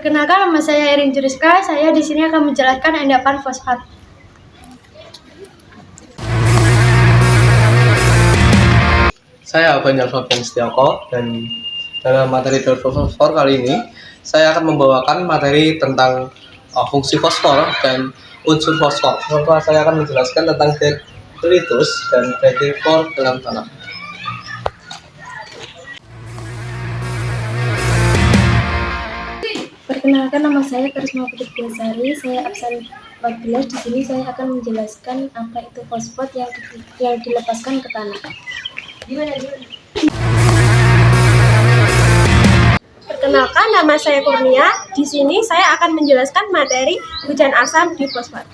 Perkenalkan, nama saya Erin Juriska. Saya di sini akan menjelaskan endapan fosfat. Saya Banjar Sofian Setioko, dan dalam materi teori fosfor kali ini saya akan membawakan materi tentang fungsi fosfor dan unsur fosfor. Maka saya akan menjelaskan tentang detritus dan detrifor dalam tanah. Perkenalkan, nama saya Karisma Putri Biasari. Saya absen 14. Di sini saya akan menjelaskan apa itu fosfat yang dilepaskan ke tanah. Perkenalkan, nama saya Kurnia. Di sini saya akan menjelaskan materi hujan asam di fosfat.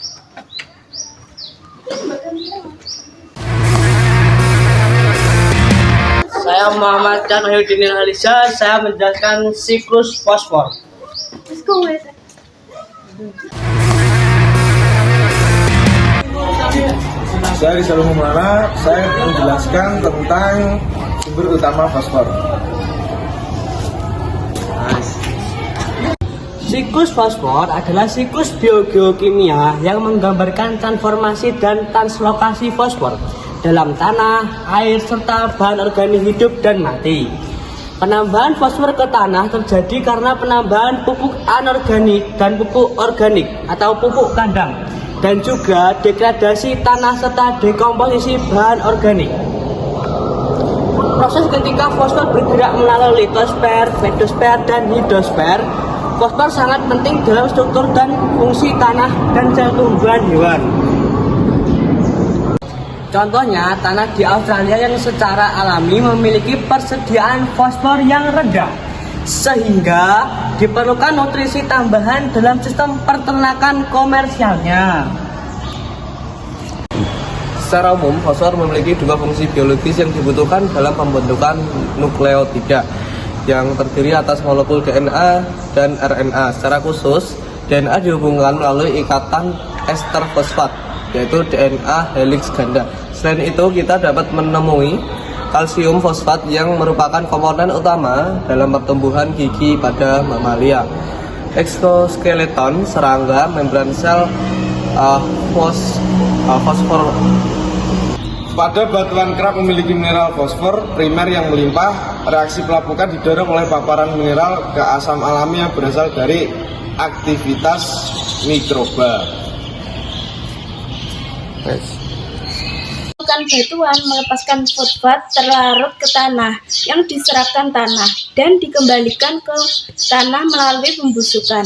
Saya Muhammad Kanhyudin Alisa. Saya menjelaskan siklus fosfor. Saya Rizal Humara, saya menjelaskan tentang sumber utama fosfor. Siklus fosfor adalah siklus biogeokimia yang menggambarkan transformasi dan translokasi fosfor dalam tanah, air, serta bahan organik hidup dan mati. Penambahan fosfor ke tanah terjadi karena penambahan pupuk anorganik dan pupuk organik atau pupuk kandang, dan juga degradasi tanah serta dekomposisi bahan organik. Proses ketika fosfor bergerak melalui litosfer, fotosfer, dan hidrosfer, fosfor sangat penting dalam struktur dan fungsi tanah dan sel tumbuhan hewan. Contohnya, tanah di Australia yang secara alami memiliki persediaan fosfor yang rendah, sehingga diperlukan nutrisi tambahan dalam sistem peternakan komersialnya. Secara umum, fosfor memiliki dua fungsi biologis yang dibutuhkan dalam pembentukan nukleotida yang terdiri atas molekul DNA dan RNA. Secara khusus, DNA dihubungkan melalui ikatan ester fosfat, yaitu DNA helix ganda. Selain itu, kita dapat menemui kalsium fosfat yang merupakan komponen utama dalam pertumbuhan gigi pada mamalia. Eksoskeleton serangga, membran sel, fosfor. Pada batuan kerap memiliki mineral fosfor primer yang melimpah. Reaksi pelapukan didorong oleh paparan mineral ke asam alami yang berasal dari aktivitas mikroba. Batuan melepaskan fosfat terlarut ke tanah yang diserapkan tanah dan dikembalikan ke tanah melalui pembusukan.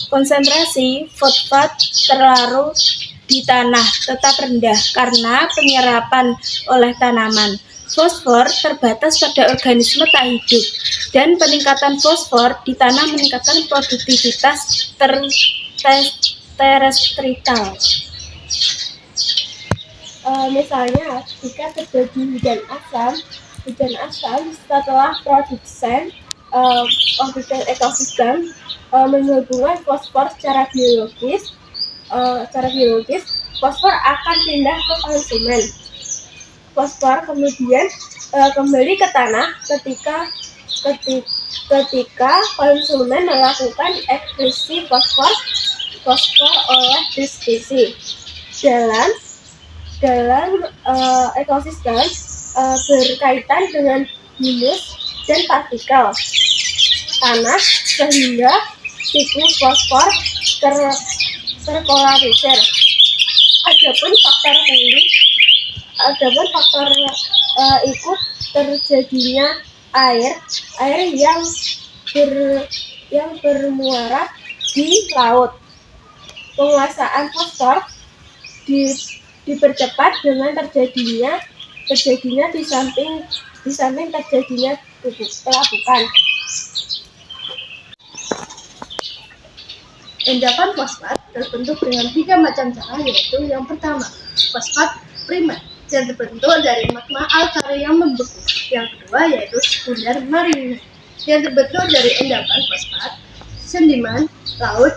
Konsentrasi fosfat terlarut di tanah tetap rendah karena penyerapan oleh tanaman. Fosfor terbatas pada organisme tak hidup, dan peningkatan fosfor di tanah meningkatkan produktivitas terestrial. Misalnya, jika terjadi hujan asam setelah produksi ekosistem menghubungkan fosfor secara biologis, fosfor akan pindah ke konsumen. Fosfor kemudian kembali ke tanah ketika konsumen melakukan ekskresi fosfor oleh diskresi. Dalam ekosistem berkaitan dengan humus dan partikel tanah, sehingga siklus fosfor terpolarisir. Adapun faktor ikut terjadinya air yang bermuara di laut. Penguasaan fosfor dipercepat dengan terjadinya di samping terjadinya pelapukan. Endapan fosfat terbentuk dengan 3 macam cara, yaitu yang pertama, fosfat primer yang terbentuk dari magma alkali yang membeku. Yang kedua yaitu sekunder mariner yang terbentuk dari endapan fosfat sedimen laut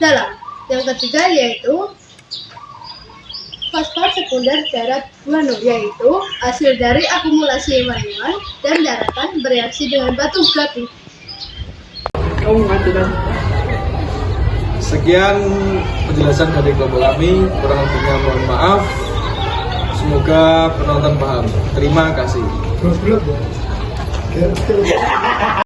dalam. Yang ketiga yaitu fosfat sekunder darat guano, yaitu hasil dari akumulasi hewan-hewan dan daratan bereaksi dengan batu gapi. Sekian penjelasan dari kelompok kami, kurang lebihnya mohon maaf. Semoga penonton paham. Terima kasih.